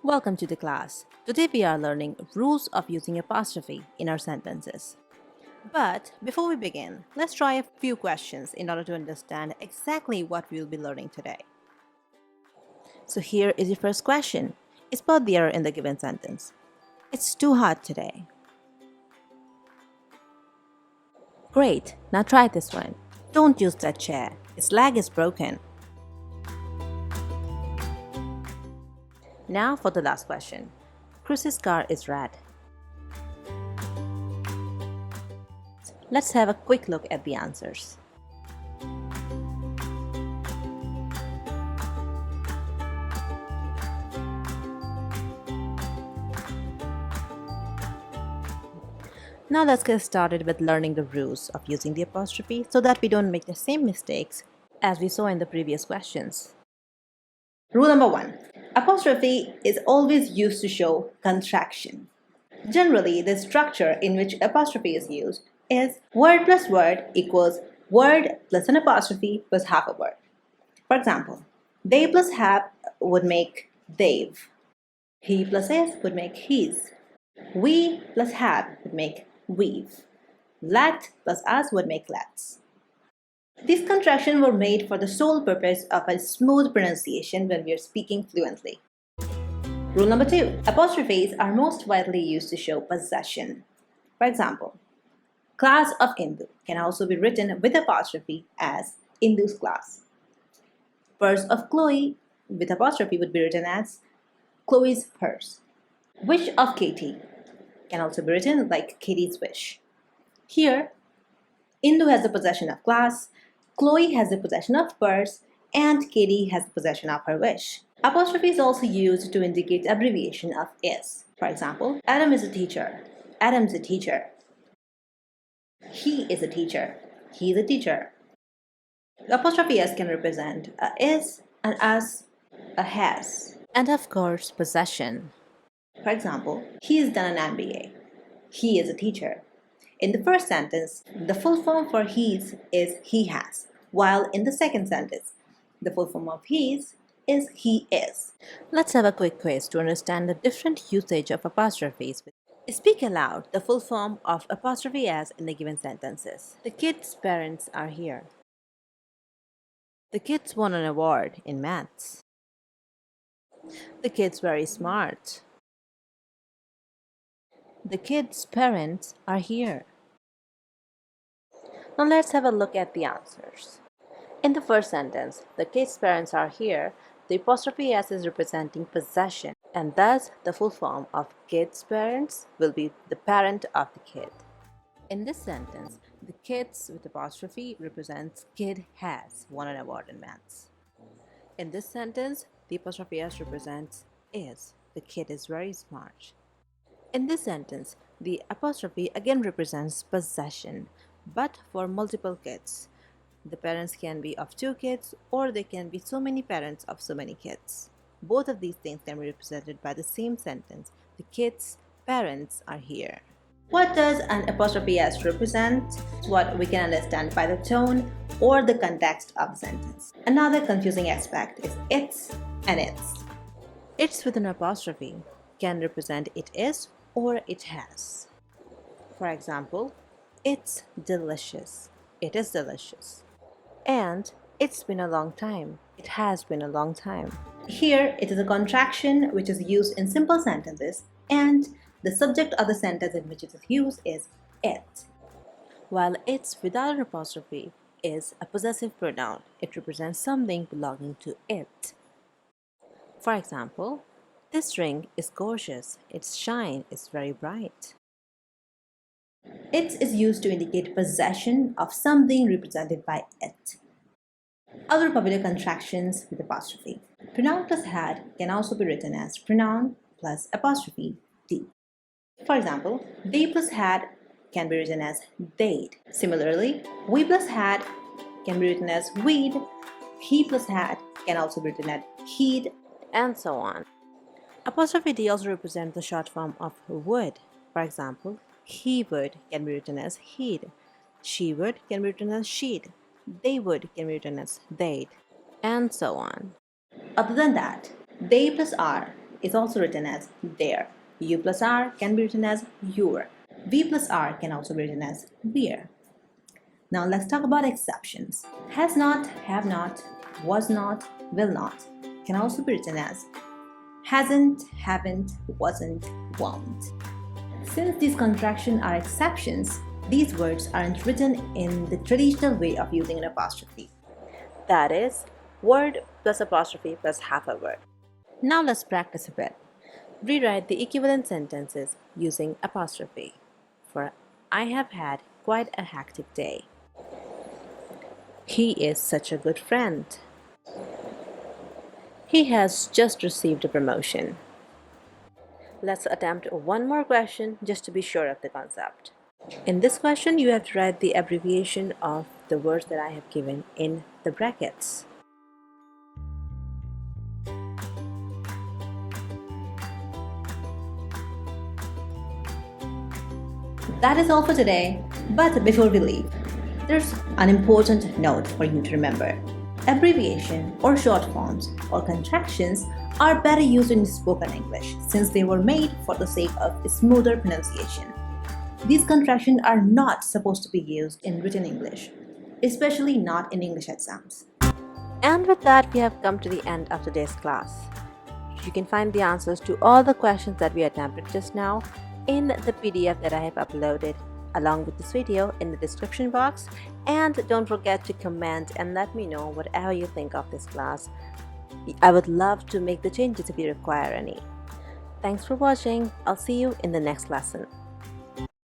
Welcome to the class. Today we are learning rules of using apostrophe in our sentences. But before we begin, let's try a few questions in order to understand exactly what we will be learning today. So here is your first question. Spot the error in the given sentence. It's too hot today. Great, now try this one. Don't use that chair. Its leg is broken. Now for the last question. Chris's car is red. Let's have a quick look at the answers. Now let's get started with learning the rules of using the apostrophe so that we don't make the same mistakes as we saw in the previous questions. Rule number 1. Apostrophe is always used to show contraction. Generally, the structure in which apostrophe is used is word plus word equals word plus an apostrophe plus half a word. For example, they plus have would make they've. He plus is would make he's. We plus have would make we've. Let plus us would make let's. These contractions were made for the sole purpose of a smooth pronunciation when we are speaking fluently. Rule number 2. Apostrophes are most widely used to show possession. For example, class of Indu can also be written with apostrophe as Indu's class. Purse of Chloe with apostrophe would be written as Chloe's purse. Wish of Katie can also be written like Katie's wish. Here, Indu has the possession of class, Chloe has the possession of purse, and Katie has the possession of her wish. Apostrophe is also used to indicate abbreviation of is. For example, Adam is a teacher. Adam is a teacher. He is a teacher. He is a teacher. The apostrophe s can represent a is, an us, a has, and of course, possession. For example, he has done an MBA. He is a teacher. In the first sentence, the full form for his is he has, while in the second sentence, the full form of his is he is. Let's have a quick quiz to understand the different usage of apostrophes. Speak aloud the full form of apostrophe s in the given sentences. The kid's parents are here. The kids won an award in maths. The kid's very smart. The kids' parents are here. Now let's have a look at the answers. In the first sentence, the kids' parents are here, the apostrophe s is representing possession, and thus the full form of kids' parents will be the parent of the kid. In this sentence, the kids with apostrophe represents kid has won an award in maths. In this sentence, the apostrophe s represents is, the kid is very smart. In this sentence, the apostrophe again represents possession, but for multiple kids. The parents can be of 2 kids, or they can be so many parents of so many kids. Both of these things can be represented by the same sentence. The kids' parents are here. What does an apostrophe s represent? It's what we can understand by the tone or the context of the sentence. Another confusing aspect is it's and its. It's with an apostrophe can represent it is or it has. For example, it's delicious. It is delicious. And it's been a long time. It has been a long time. Here, it is a contraction which is used in simple sentences, and the subject of the sentence in which it is used is it. While it's without an apostrophe is a possessive pronoun. It represents something belonging to it. For example, this ring is gorgeous. Its shine is very bright. It is used to indicate possession of something represented by it. Other popular contractions with apostrophe. Pronoun plus had can also be written as pronoun plus apostrophe d. For example, they plus had can be written as they'd. Similarly, we plus had can be written as we'd. He plus had can also be written as he'd, and so on. Apostrophe d also represents the short form of would. For example, he would can be written as he'd. She would can be written as she'd. They would can be written as they'd, and so on. Other than that, they plus are is also written as their. U plus R can be written as your. V plus R can also be written as we're. Now let's talk about exceptions. Has not, have not, was not, will not can also be written as hasn't, haven't, wasn't, won't. Since these contractions are exceptions, these words aren't written in the traditional way of using an apostrophe. That is, word plus apostrophe plus half a word. Now let's practice a bit. Rewrite the equivalent sentences using apostrophe. For I have had quite a hectic day. He is such a good friend. He has just received a promotion. Let's attempt one more question just to be sure of the concept. In this question, you have to write the abbreviation of the words that I have given in the brackets. That is all for today, but before we leave, there's an important note for you to remember. Abbreviation or short forms or contractions are better used in spoken English since they were made for the sake of smoother pronunciation. These contractions are not supposed to be used in written English, especially not in English exams. And with that, we have come to the end of today's class. You can find the answers to all the questions that we attempted just now in the PDF that I have uploaded along with this video in the description box. And don't forget to comment and let me know whatever you think of this class. I would love to make the changes if you require any. Thanks for watching. I'll see you in the next lesson.